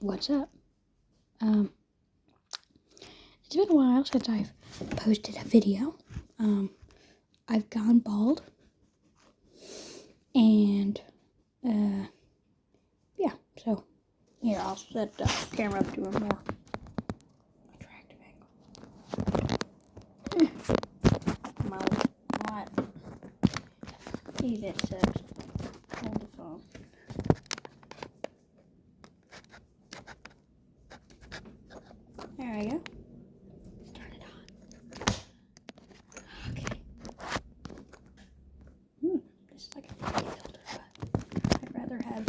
What's up? It's been a while since I've posted a video. I've gone bald, and yeah. So here, I'll set the camera up to a more attractive angle. My see that says hold the phone. There we go. Turn it on. Okay. This is like a filter, but I'd rather have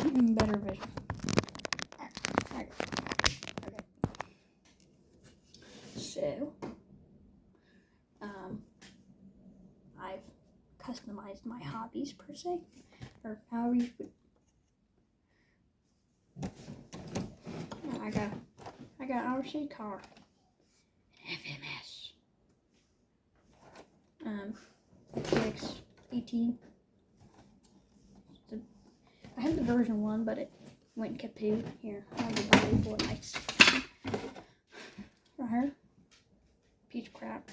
even better vision. Okay. So, I've customized my hobbies per se, or however you would. I got an RC car, FMS, FX18. I had the version 1, but it went kaput. Here, I have the body for nice. Right here, piece of crap.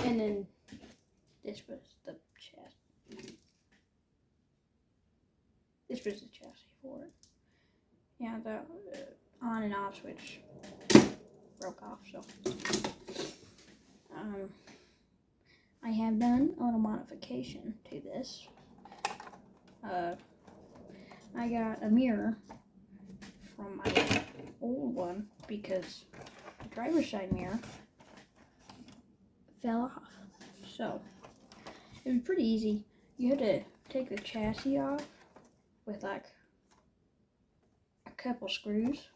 And then this was the chassis. This was the chassis for it. Yeah, the on and off switch broke off, so I have done a little modification to this. I got a mirror from my old one because the driver's side mirror fell off. So it was pretty easy. You had to take the chassis off with like a couple screws,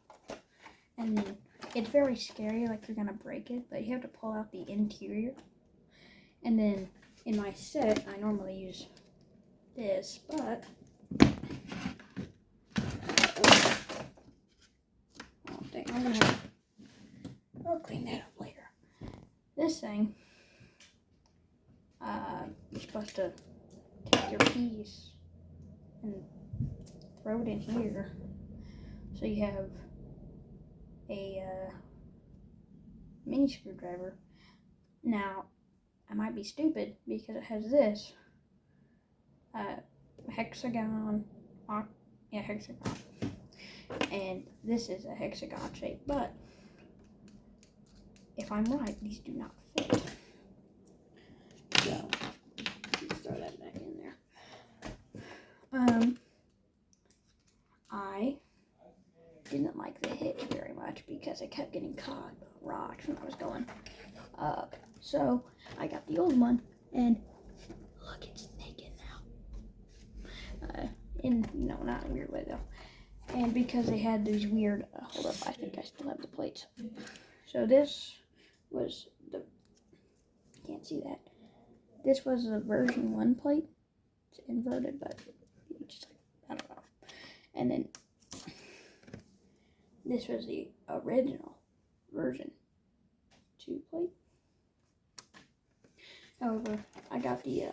and then it's very scary, like you're gonna break it, but you have to pull out the interior. And then in my set, I normally use this, but I'll clean that up later. This thing, you're supposed to take your piece and throw it in here, so you have a mini screwdriver. Now, I might be stupid because it has this hexagon, and this is a hexagon shape, but if I'm right, these do not fit. So, let's throw that back in there. I didn't like the hitch very much because I kept getting caught on rocks when I was going up. So I got the old one, and look, it's naked now. Not in a weird way though. And because they had these weird, hold up, I think I still have the plates. So this was can't see that. This was the version 1 plate. It's inverted, but just like, I don't know. And then this was the original version 2 plate. However, I got the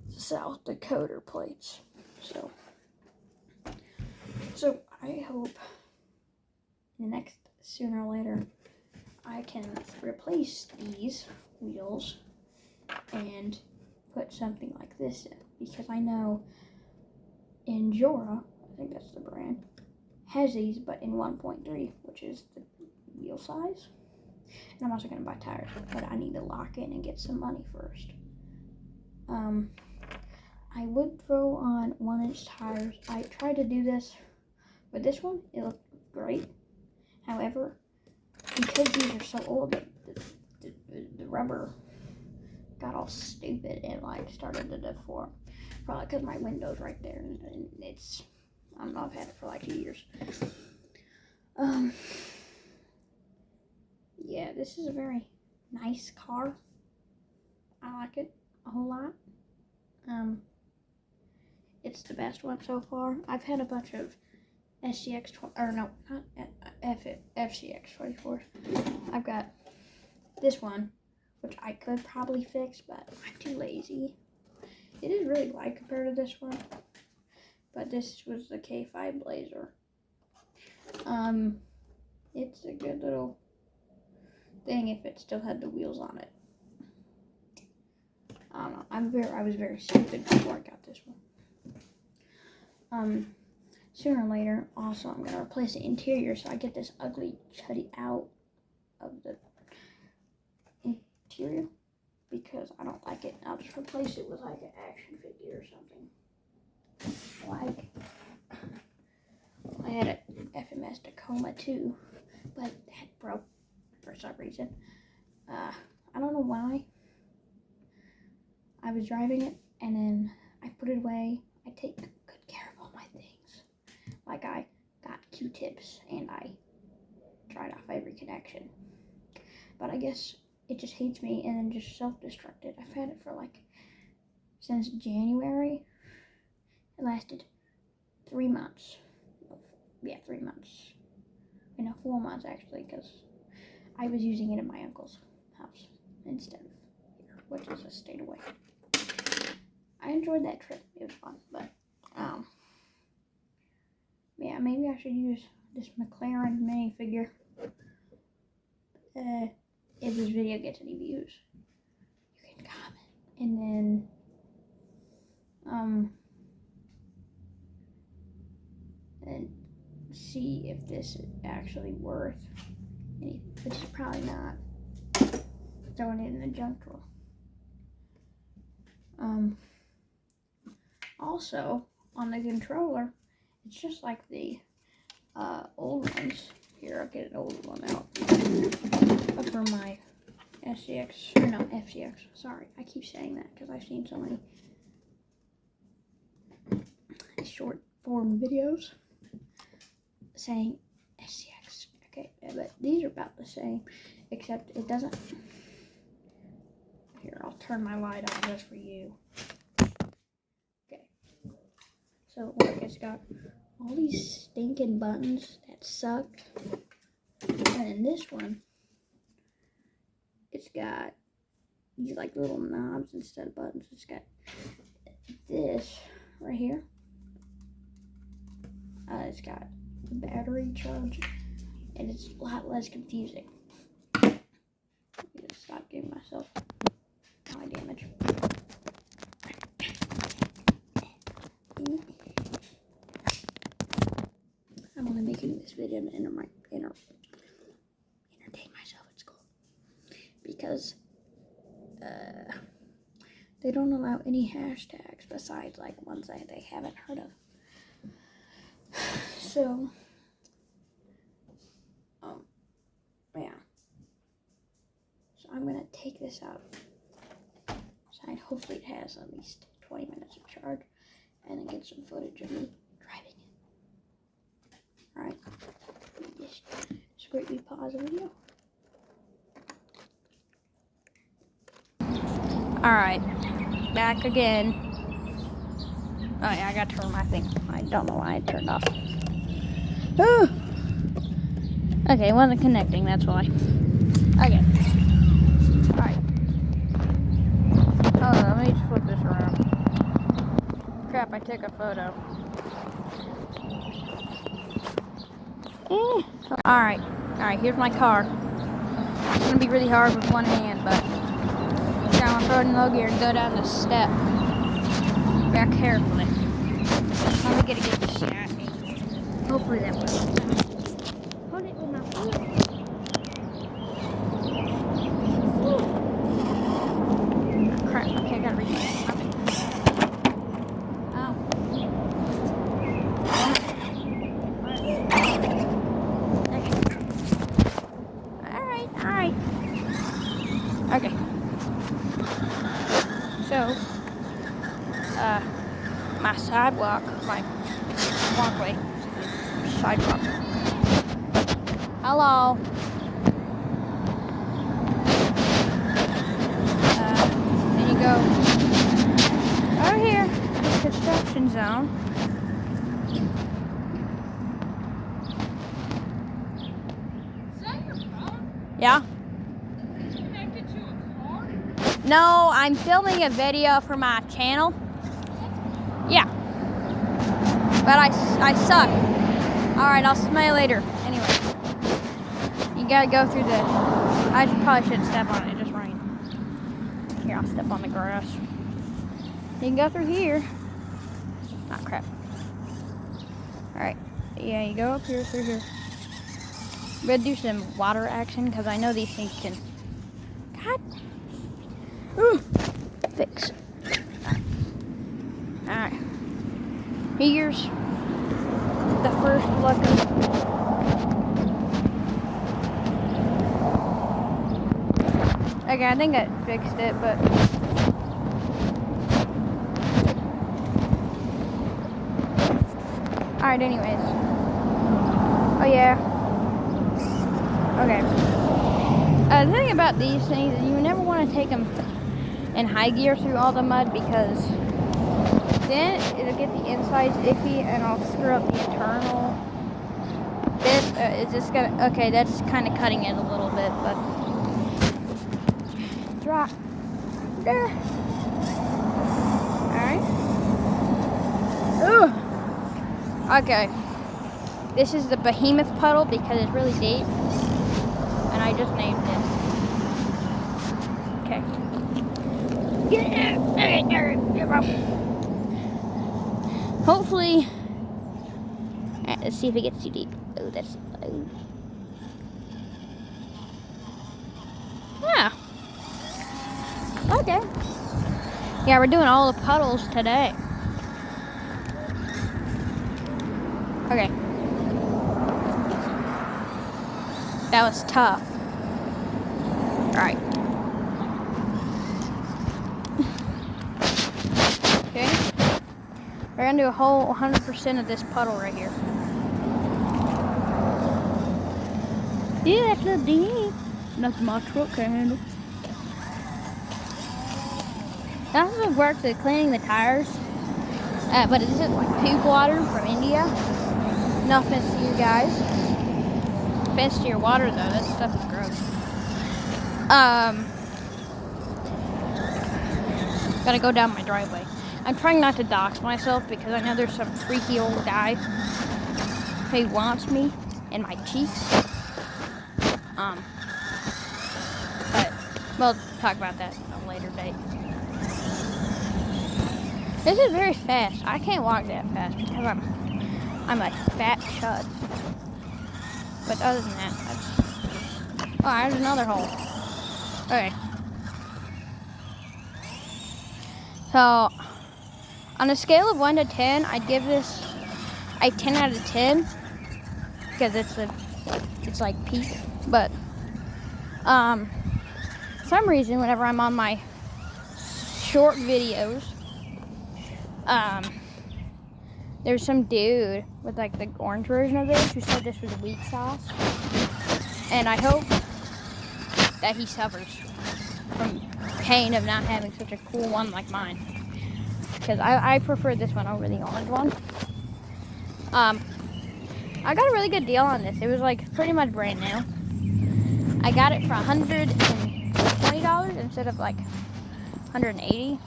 South Dakota plates. So I hope sooner or later I can replace these wheels and put something like this in, because I know Endura, I think that's the brand, has these, but in 1.3, which is the wheel size. And I'm also going to buy tires, but I need to lock in and get some money first. I would throw on 1-inch tires. I tried to do this with this one. It looked great. However, because these are so old, the rubber got all stupid and like started to deform. Probably because my window's right there, and it's, I don't know, I've had it for like 2 years. Yeah, this is a very nice car. I like it a whole lot. It's the best one so far. I've had a bunch of FCX 24s. I've got this one, which I could probably fix, but I'm too lazy. It is really light compared to this one. but this was the K5 Blazer. It's a good little thing if it still had the wheels on it. I don't know. I was very stupid before I got this one. Sooner or later, also, I'm gonna replace the interior so I get this ugly chuddy out of the interior because I don't like it. I'll just replace it with like an action figure or something. Like, I had an FMS Tacoma too, but that broke for some reason. I don't know why. I was driving it and then I put it away. I take good care of all my things. Like I got Q-tips and I tried off every connection. But I guess it just hates me and then just self-destructed. I've had it for like since January. It lasted 3 months. Yeah, 3 months. No, 4 months actually, because I was using it in my uncle's house instead of here, which is a state away. I enjoyed that trip. It was fun, but yeah, maybe I should use this McLaren minifigure. If this video gets any views, you can comment, and then and see if this is actually worth anything, which is probably not. Throwing it in the junk drawer. Also, on the controller, it's just like the old ones. Here, I'll get an old one out. For my SCX, or no, FCX. Sorry, I keep saying that because I've seen so many short form videos saying SCX. Okay, but these are about the same, except it doesn't. Here, I'll turn my light on just for you. Okay. So, look, it's got all these stinking buttons that sucked. And in this one, it's got these like little knobs instead of buttons. It's got this right here. It's got the battery charge, and it's a lot less confusing. Let me just stop giving myself eye damage. I'm only making this video to entertain myself at school because they don't allow any hashtags besides like ones that they haven't heard of. So, yeah. So I'm gonna take this out. And hopefully it has at least 20 minutes of charge, and then get some footage of me driving it. Alright, just quickly pause the video. Alright, back again. Oh yeah, I gotta turn my thing. I don't know why it turned off. Oh! Okay, it wasn't connecting, that's why. Okay. Alright. Hold on, let me just flip this around. Crap, I took a photo. Alright, here's my car. It's gonna be really hard with one hand, but I'm gonna throw it in low gear and go down the step. Very carefully. I'm gonna get the shot. Hopefully that works. Hold it with my foot. Oh, crap, okay, I gotta reach my okay. Oh. Okay. Alright. Okay. So, my sidewalk, my walkway, sidewalk. Hello. Then you go over here, construction zone. Is that your phone? Yeah. Connected to a car? No, I'm filming a video for my channel. Yeah. But I suck. Alright, I'll smell you later. Anyway. You gotta go through the... I probably shouldn't step on it. It just rained. Here, I'll step on the grass. You can go through here. Ah, crap. Alright. Yeah, you go up here, through here. I'm gonna do some water action because I know these things can... God. Ooh. Fix. Alright. Here's the first looking. Okay, I think I fixed it, but... Alright, anyways. Oh, yeah. Okay. The thing about these things is you never want to take them in high gear through all the mud because then it'll get the insides icky and I'll screw up the internal. This is just gonna... Okay, that's kind of cutting it a little bit, but... Drop. Alright. Ooh. Okay. This is the behemoth puddle because it's really deep. And I just named it. Okay. Hopefully. Let's see if it gets too deep. Oh, that's low. Yeah. Okay. Yeah, we're doing all the puddles today. Okay. That was tough. Alright. Okay. We're gonna do a whole 100% of this puddle right here. Yeah, that's a little deep. Nothing my truck can handle. That also works at cleaning the tires. But it's just like poop water from India. No offense to you guys. Offense to your water though, that stuff is gross. Gotta go down my driveway. I'm trying not to dox myself because I know there's some freaky old guy who wants me in my cheeks. But we'll talk about that at a later date. This is very fast. I can't walk that fast because I'm a fat chud. But other than that, oh, there's another hole. Okay. So, on a scale of 1 to 10, I'd give this a 10 out of 10 because it's like peak. But for some reason, whenever I'm on my short videos, there's some dude with like the orange version of this who said this was weak sauce, and I hope that he suffers from pain of not having such a cool one like mine, because I prefer this one over the orange one. I got a really good deal on this. It was like pretty much brand new. I got it for $120 instead of like $180.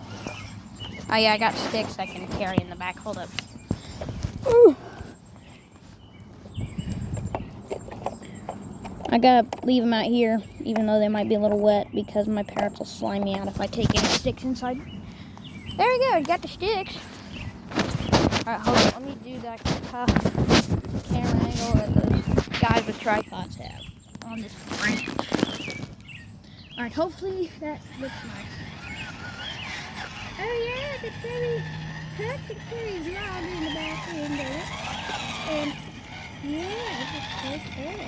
Oh yeah, I got sticks I can carry in the back. Hold up. Ooh. I gotta leave them out here, even though they might be a little wet, because my parents will slime me out if I take any sticks inside. There we go, you got the sticks. Alright, hold on, let me do that tough camera angle that those guys with tripods have on this branch. Alright, hopefully that looks nice. Oh yeah, the cherry, cut the cherries log in the back end of it. And yeah, it's just so cool.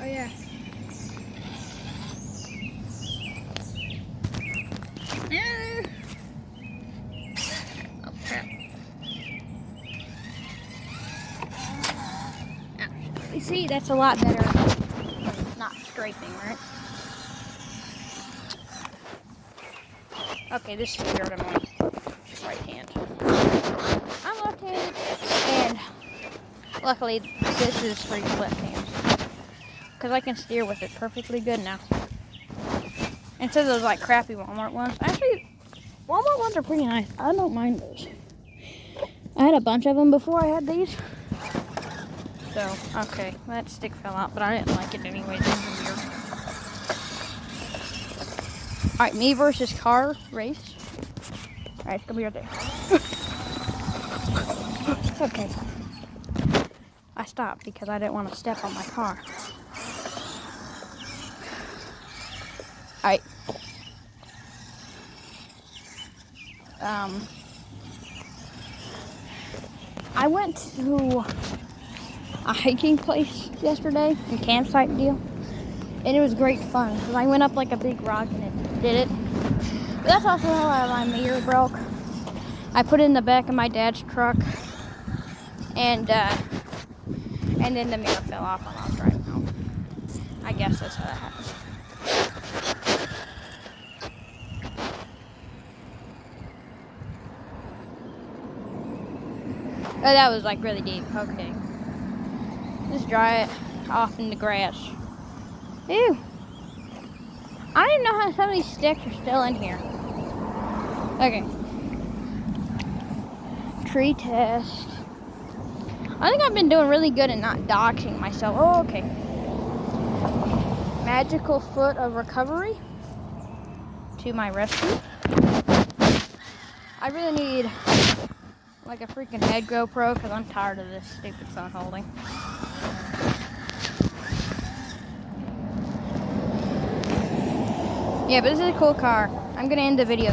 Oh yeah. Oh crap. You see, that's a lot better than not scraping, right? Okay, this is weird. I'm on right hand. I'm left-handed, and luckily this is for your left hand, because I can steer with it perfectly good now. Instead of those like crappy Walmart ones. Actually, Walmart ones are pretty nice. I don't mind those. I had a bunch of them before I had these. So, okay, that stick fell out, but I didn't like it anyways. It was weird. Alright, me versus car race. Alright, it's gonna be right there. Okay. I stopped because I didn't want to step on my car. Alright. I went to a hiking place yesterday, a campsite deal, and it was great fun because I went up like a big rock and it did it. But that's also how my mirror broke. I put it in the back of my dad's truck, and then the mirror fell off when I was driving home. I guess that's how that happened. Oh, that was like really deep. Okay. Just dry it off in the grass. Ew. I don't even know how some of these sticks are still in here. Okay. Tree test. I think I've been doing really good at not doxing myself. Oh, okay. Magical foot of recovery to my rescue. I really need like a freaking head GoPro because I'm tired of this stupid phone holding. Yeah, but this is a cool car. I'm gonna end the video.